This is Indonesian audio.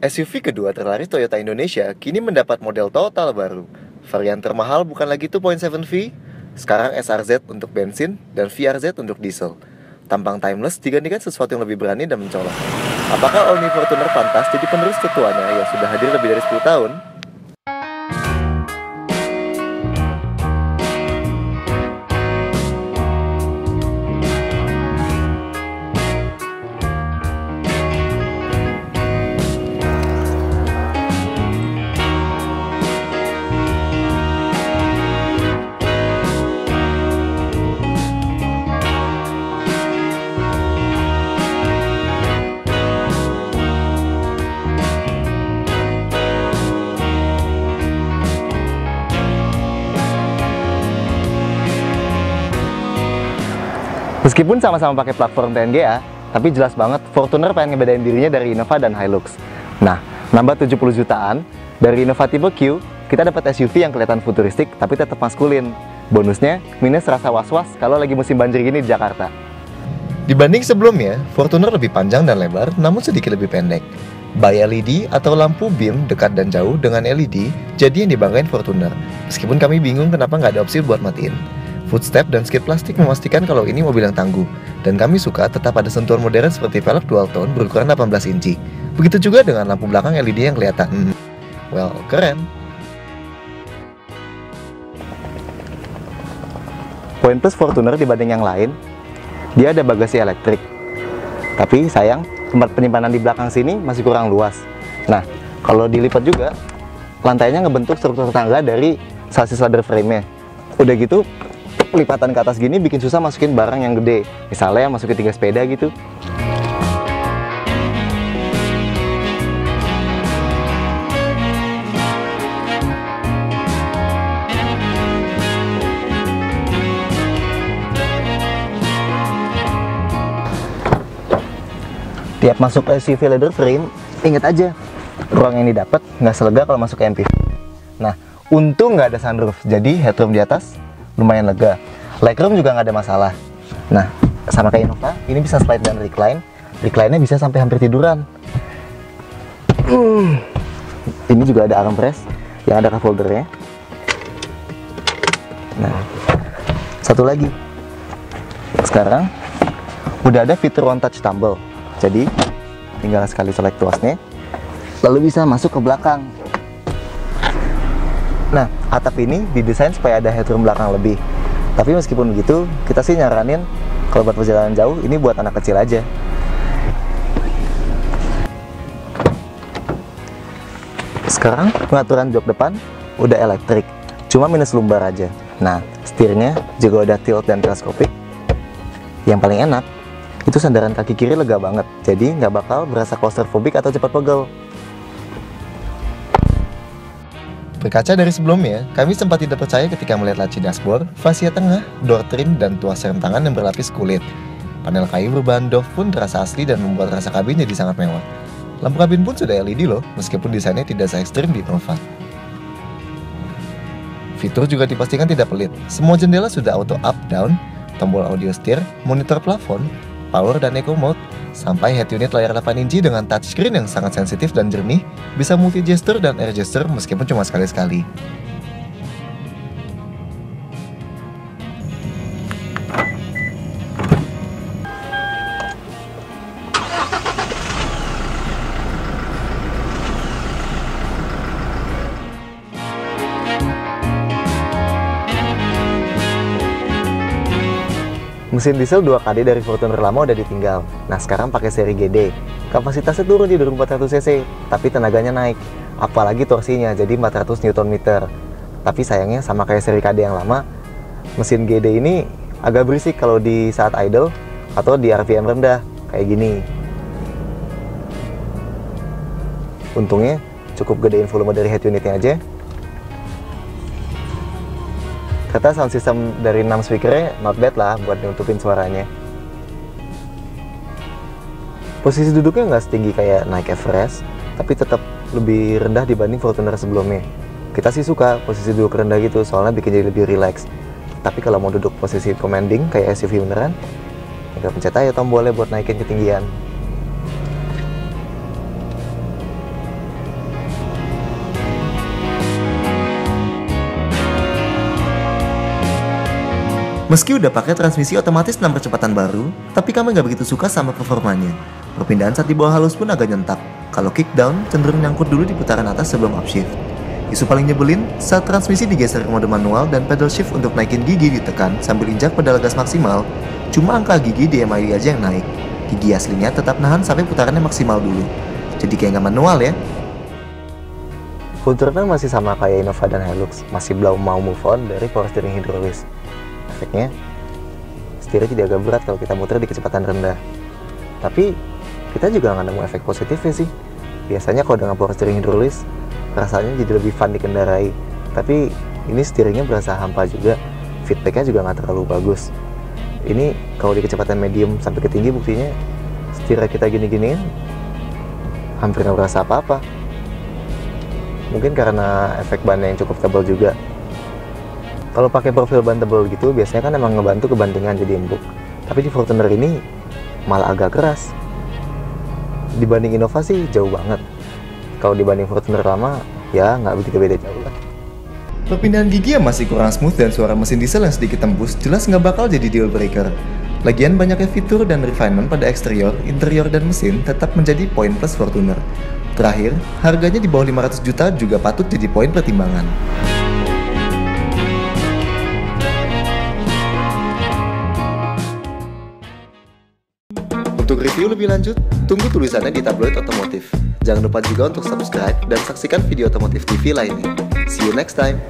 SUV kedua terlaris Toyota Indonesia kini mendapat model total baru. Varian termahal bukan lagi 2.7V, sekarang SRZ untuk bensin dan VRZ untuk diesel. Tampang timeless digantikan sesuatu yang lebih berani dan mencolok. Apakah All New Fortuner pantas jadi penerus ketuanya yang sudah hadir lebih dari 10 tahun? Meskipun sama-sama pakai platform TNGA, tapi jelas banget Fortuner pengen ngebedain dirinya dari Innova dan Hilux. Nah, nambah 70 jutaan, dari Innova tipe Q, kita dapat SUV yang kelihatan futuristik tapi tetap maskulin. Bonusnya, minus rasa was-was kalau lagi musim banjir gini di Jakarta. Dibanding sebelumnya, Fortuner lebih panjang dan lebar, namun sedikit lebih pendek. By LED atau lampu beam dekat dan jauh dengan LED, jadi yang dibanggain Fortuner. Meskipun kami bingung kenapa nggak ada opsi buat matiin. Footstep dan skid plastik memastikan kalau ini mobil yang tangguh. Dan kami suka tetap ada sentuhan modern seperti velg dual tone berukuran 18 inci. Begitu juga dengan lampu belakang LED yang kelihatan, well, keren. Poin plus Fortuner dibanding yang lain, dia ada bagasi elektrik. Tapi sayang, tempat penyimpanan di belakang sini masih kurang luas. Nah, kalau dilipat juga, lantainya ngebentuk struktur tangga dari sasis ladder frame-nya. Udah gitu, lipatan ke atas gini bikin susah masukin barang yang gede, misalnya masukin 3 sepeda gitu. Tiap masuk SUV leather frame, inget aja, ruang yang didapat nggak selega kalau masuk ke MPV. Nah, untung nggak ada sunroof, jadi headroom di atas lumayan lega. Legroom juga nggak ada masalah. Nah, sama kayak Innova, ini bisa slide dan recline. Recline-nya bisa sampai hampir tiduran. Ini juga ada armrest yang ada cup holdernya. Nah, satu lagi. Sekarang udah ada fitur one touch tumble. Jadi, tinggal sekali select tuasnya, lalu bisa masuk ke belakang. Nah, atap ini didesain supaya ada headroom belakang lebih. Tapi meskipun begitu, kita sih nyaranin kalau buat perjalanan jauh, ini buat anak kecil aja. Sekarang pengaturan jok depan udah elektrik, cuma minus lumbar aja. Nah, setirnya juga udah tilt dan teleskopik. Yang paling enak, itu sandaran kaki kiri lega banget, jadi nggak bakal berasa claustrophobic atau cepat pegel. Berkaca dari sebelumnya, kami sempat tidak percaya ketika melihat laci dashboard, fascia tengah, door trim, dan tuas rem tangan yang berlapis kulit. Panel kayu berbahan doff pun terasa asli dan membuat rasa kabin jadi sangat mewah. Lampu kabin pun sudah LED loh, meskipun desainnya tidak se-ekstrim di Innova. Fitur juga dipastikan tidak pelit. Semua jendela sudah auto up-down, tombol audio steer, monitor plafon, power dan eco mode, sampai head unit layar 8 inci dengan touchscreen yang sangat sensitif dan jernih, bisa multi gesture dan air gesture meskipun cuma sekali-sekali. Mesin diesel 2KD dari Fortuner lama udah ditinggal. Nah, sekarang pakai seri GD. Kapasitasnya turun di 2400 cc, tapi tenaganya naik. Apalagi torsinya jadi 400 Nm. Tapi sayangnya sama kayak seri KD yang lama, mesin GD ini agak berisik kalau di saat idle atau di RPM rendah kayak gini. Untungnya cukup gedein volume dari head unitnya aja. Kata sound system dari 6 speakernya not bad lah buat nutupin suaranya. Posisi duduknya nggak setinggi kayak naik Everest, tapi tetap lebih rendah dibanding Fortuner sebelumnya. Kita sih suka posisi duduk rendah gitu, soalnya bikin jadi lebih relax. Tapi kalau mau duduk posisi commanding kayak SUV beneran, tinggal pencet aja tombolnya buat naikin ketinggian. Meski udah pakai transmisi otomatis 6 percepatan baru, tapi kami nggak begitu suka sama performanya. Perpindahan saat di bawah halus pun agak nyentak. Kalau kickdown, cenderung nyangkut dulu di putaran atas sebelum upshift. Isu paling nyebelin, saat transmisi digeser ke mode manual dan pedal shift untuk naikin gigi ditekan sambil injak pedal gas maksimal, cuma angka gigi di MID aja yang naik. Gigi aslinya tetap nahan sampai putarannya maksimal dulu. Jadi kayak nggak manual ya. Kulturnya masih sama kayak Innova dan Hilux, masih belum mau move on dari power steering hidrolis. Efeknya, setirnya jadi agak berat kalau kita muter di kecepatan rendah. Tapi, kita juga nggak nemu efek positifnya sih. Biasanya kalau dengan power steering hidrolis, rasanya jadi lebih fun dikendarai. Tapi, ini steeringnya berasa hampa juga. Feedbacknya juga nggak terlalu bagus. Ini kalau di kecepatan medium sampai ke tinggi buktinya, setirnya kita gini-giniin, hampir nggak berasa apa-apa. Mungkin karena efek bannya yang cukup tebal juga. Kalau pakai profil ban tebal gitu, biasanya kan emang ngebantu kebantingan jadi empuk. Tapi di Fortuner ini malah agak keras. Dibanding Innova sih jauh banget. Kalau dibanding Fortuner lama, ya nggak begitu beda jauh lah. Perpindahan gigi yang masih kurang smooth dan suara mesin diesel yang sedikit tembus jelas nggak bakal jadi deal breaker. Lagian banyaknya fitur dan refinement pada eksterior, interior, dan mesin tetap menjadi poin plus Fortuner. Terakhir, harganya di bawah 500 juta juga patut jadi poin pertimbangan. Untuk review lebih lanjut, tunggu tulisannya di tabloid otomotif. Jangan lupa juga untuk subscribe dan saksikan video otomotif TV lainnya. See you next time!